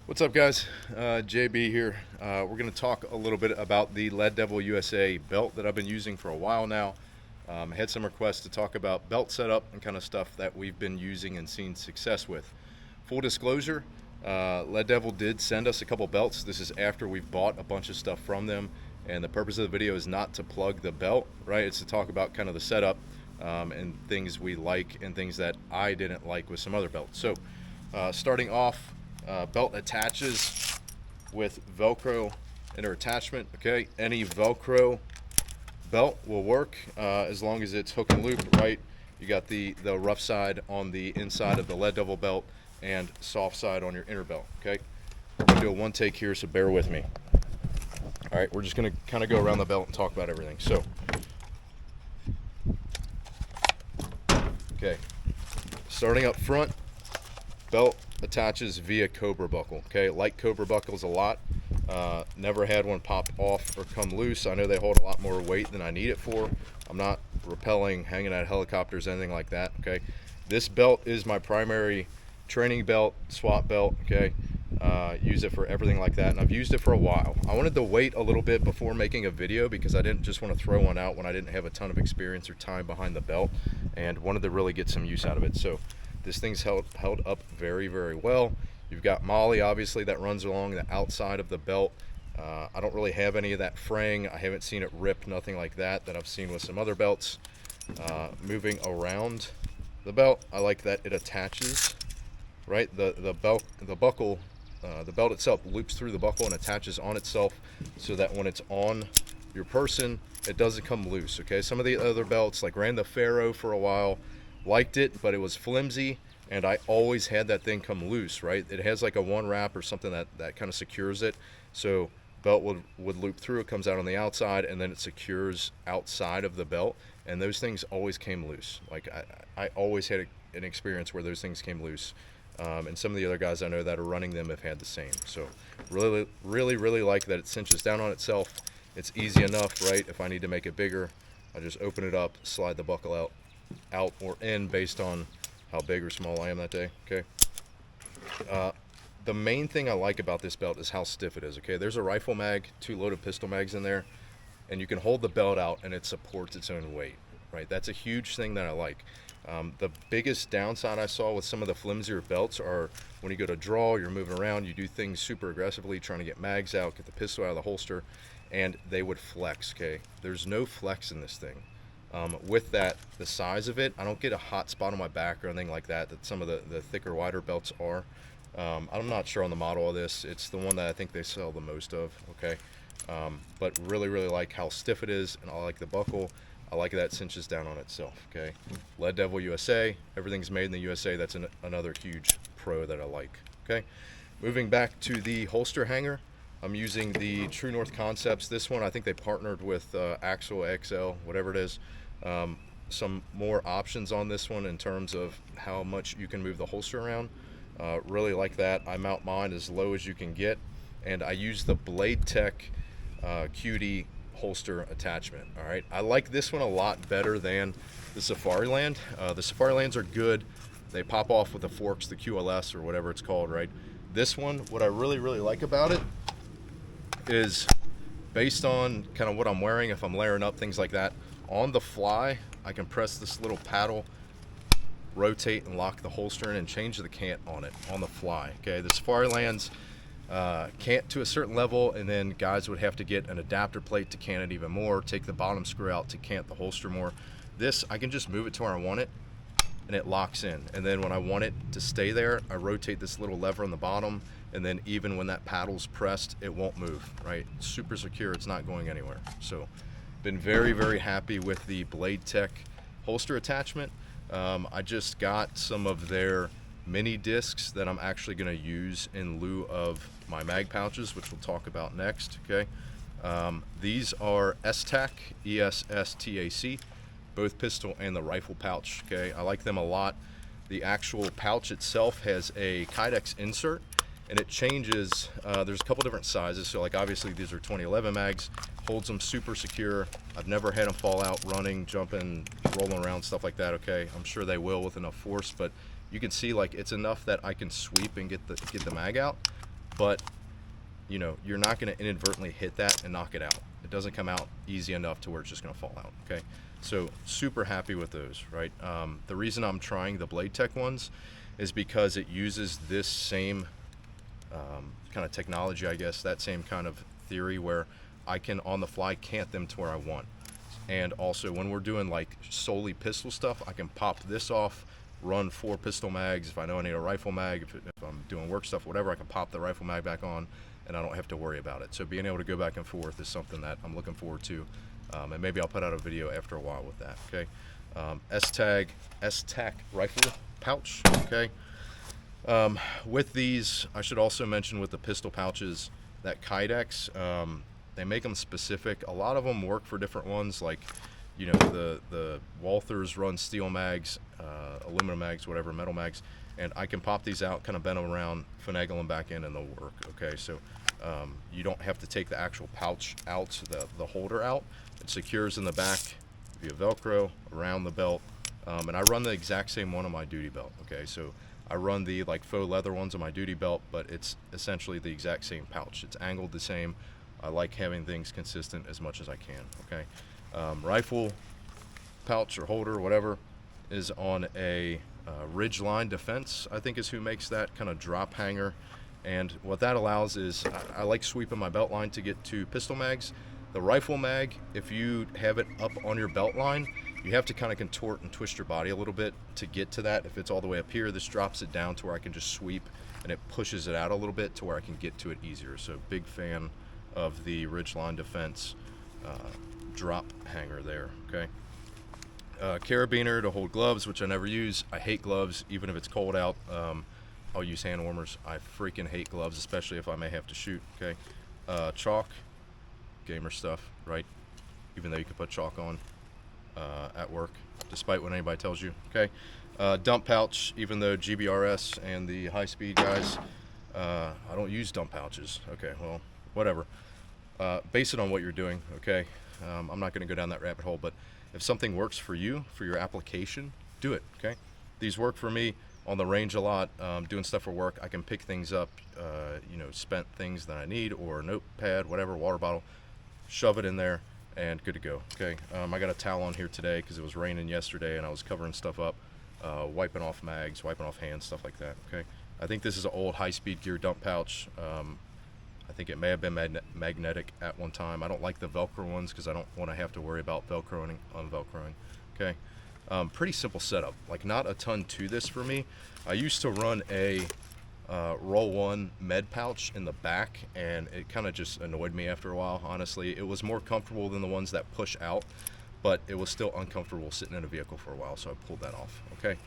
What's up, guys? JB here. We're going to talk a little bit about the Lead Devil USA belt that I've been using for a while now. I had some requests to talk about belt setup and kind of stuff that we've been using and seen success with. Full disclosure, Lead Devil did send us a couple belts. This is after we've bought a bunch of stuff from them, and the purpose of the video is not to plug the belt, right? It's to talk about kind of the setup and things we like and things that I didn't like with some other belts. So, starting off, belt attaches with Velcro inner attachment. Okay, any Velcro belt will work as long as it's hook and loop, right? You got the rough side on the inside of the Lead Devil belt and soft side on your inner belt. Okay, we're gonna do a one take here, so bear with me. All right, we're just gonna kind of go around the belt and talk about everything. So, okay, starting up front, belt attaches via Cobra buckle. Okay, like Cobra buckles a lot. Never had one pop off or come loose. I know they hold a lot more weight than I need it for. I'm not rappelling, hanging out helicopters, anything like that. Okay, this belt is my primary training belt, SWAT belt. Okay, use it for everything like that, and I've used it for a while. I wanted to wait a little bit before making a video because I didn't just want to throw one out when I didn't have a ton of experience or time behind the belt, and wanted to really get some use out of it. So this thing's held up very, very well. You've got Molly, obviously, that runs along the outside of the belt. I don't really have any of that fraying. I haven't seen it rip, nothing like that I've seen with some other belts. Moving around the belt, I like that it attaches, right? The buckle, the belt itself loops through the buckle and attaches on itself so that when it's on your person, it doesn't come loose, okay? Some of the other belts, like ran the Pharaoh for a while, liked it, but it was flimsy, and I always had that thing come loose, right? It has like a one wrap or something that kind of secures it, so belt would loop through, it comes out on the outside, and then it secures outside of the belt, and those things always came loose. Like I always had an experience where those things came loose, and some of the other guys I know that are running them have had the same. So really like that it cinches down on itself. It's easy enough, right? If I need to make it bigger, I just open it up, slide the buckle out or in based on how big or small I am that day. Okay, the main thing I like about this belt is how stiff it is. Okay, there's a rifle mag, 2 loaded pistol mags in there, and you can hold the belt out and it supports its own weight, right? That's a huge thing that I like. The biggest downside I saw with some of the flimsier belts are when you go to draw, you're moving around, you do things super aggressively, trying to get mags out, get the pistol out of the holster, and they would flex. Okay, there's no flex in this thing. With that, the size of it, I don't get a hot spot on my back or anything like that some of the thicker, wider belts are. I'm not sure on the model of this. It's the one that I think they sell the most of, okay? But really like how stiff it is, and I like the buckle. I like that it cinches down on itself, okay? Lead Devil USA, everything's made in the USA. That's another huge pro that I like, okay? Moving back to the holster hanger, I'm using the True North Concepts. This one, I think they partnered with Axel XL, whatever it is. Some more options on this one in terms of how much you can move the holster around. Really like that. I mount mine as low as you can get, and I use the Blade Tech QD holster attachment. All right, I like this one a lot better than the Safariland. The Safarilands are good. They pop off with the forks, the QLS or whatever it's called, right? This one, what I really like about it is based on kind of what I'm wearing, if I'm layering up, things like that. On the fly, I can press this little paddle, rotate and lock the holster in and change the cant on it on the fly. Okay, the Safarilands cant to a certain level, and then guys would have to get an adapter plate to cant it even more, take the bottom screw out to cant the holster more. This, I can just move it to where I want it, and it locks in. And then when I want it to stay there, I rotate this little lever on the bottom, and then even when that paddle's pressed, it won't move, right? Super secure, it's not going anywhere. So been very happy with the Blade Tech holster attachment. I just got some of their mini discs that I'm actually going to use in lieu of my mag pouches, which we'll talk about next. Okay, these are STAC, ESSTAC, both pistol and the rifle pouch. Okay, I like them a lot. The actual pouch itself has a Kydex insert, and it changes. There's a couple different sizes, so like obviously these are 2011 mags, holds them super secure. I've never had them fall out running, jumping, rolling around, stuff like that. Okay, I'm sure they will with enough force, but you can see like it's enough that I can sweep and get the mag out, but you know, you're not going to inadvertently hit that and knock it out. It doesn't come out easy enough to where it's just going to fall out. Okay, so super happy with those, right? The reason I'm trying the Blade Tech ones is because it uses this same kind of technology, I guess, that same kind of theory where I can on the fly cant them to where I want. And also when we're doing like solely pistol stuff, I can pop this off, run 4 pistol mags. If I know I need a rifle mag, if I'm doing work stuff, whatever, I can pop the rifle mag back on and I don't have to worry about it. So being able to go back and forth is something that I'm looking forward to. And maybe I'll put out a video after a while with that. Okay. S-Tac rifle pouch. Okay. With these, I should also mention with the pistol pouches that Kydex, they make them specific. A lot of them work for different ones, like, you know, the Walthers run steel mags, aluminum mags, whatever, metal mags, and I can pop these out, kind of bend them around, finagle them back in, and they'll work. Okay, so you don't have to take the actual pouch out, the holder out. It secures in the back via Velcro around the belt, and I run the exact same one on my duty belt. Okay, so I run the like faux leather ones on my duty belt, but it's essentially the exact same pouch. It's angled the same. I like having things consistent as much as I can. Okay, rifle pouch or holder or whatever is on a Ridgeline Defense, I think is who makes that kind of drop hanger. And what that allows is I like sweeping my belt line to get to pistol mags. The rifle mag, if you have it up on your belt line, you have to kind of contort and twist your body a little bit to get to that. If it's all the way up here, this drops it down to where I can just sweep, and it pushes it out a little bit to where I can get to it easier. So big fan of the Ridgeline Defense drop hanger there. Okay. Carabiner to hold gloves, which I never use. I hate gloves, even if it's cold out. I'll use hand warmers. I freaking hate gloves, especially if I may have to shoot. Okay. Chalk, gamer stuff, right? Even though you can put chalk on at work, despite what anybody tells you. Okay. Dump pouch, even though GBRS and the high speed guys, I don't use dump pouches. Okay, well, whatever. Base it on what you're doing. Okay. I'm not going to go down that rabbit hole, but if something works for you, for your application, do it. Okay. These work for me on the range a lot, doing stuff for work. I can pick things up, you know, spent things that I need, or a notepad, whatever, water bottle, shove it in there, and good to go. Okay. I got a towel on here today because it was raining yesterday and I was covering stuff up, wiping off mags, wiping off hands, stuff like that. Okay. I think this is an old high-speed gear dump pouch. I think it may have been magnetic at one time. I don't like the Velcro ones because I don't want to have to worry about Velcroing, unvelcroing. Okay. Pretty simple setup, like not a ton to this for me. I used to run a Roll One med pouch in the back, and it kind of just annoyed me after a while. Honestly, it was more comfortable than the ones that push out, but it was still uncomfortable sitting in a vehicle for a while, so I pulled that off. Okay.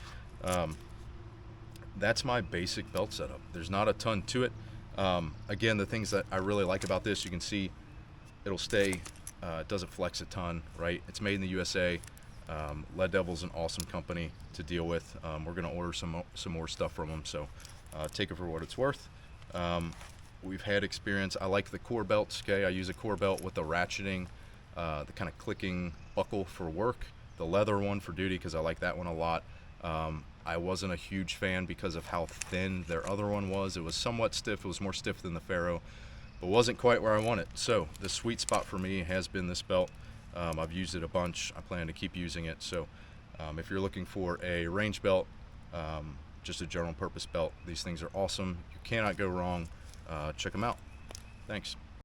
That's my basic belt setup. There's not a ton to it. Again, the things that I really like about this, you can see it'll stay, it doesn't flex a ton, right? It's made in the USA. Lead Devil's an awesome company to deal with. We're going to order some more stuff from them, so take it for what it's worth. We've had experience. I like the core belts. Okay, I use a core belt with the ratcheting, the kind of clicking buckle for work, the leather one for duty because I like that one a lot. I wasn't a huge fan because of how thin their other one was. It was somewhat stiff. It was more stiff than the Faro, but wasn't quite where I want it. So the sweet spot for me has been this belt. I've used it a bunch. I plan to keep using it. So if you're looking for a range belt, just a general purpose belt, these things are awesome. You cannot go wrong. Check them out. Thanks.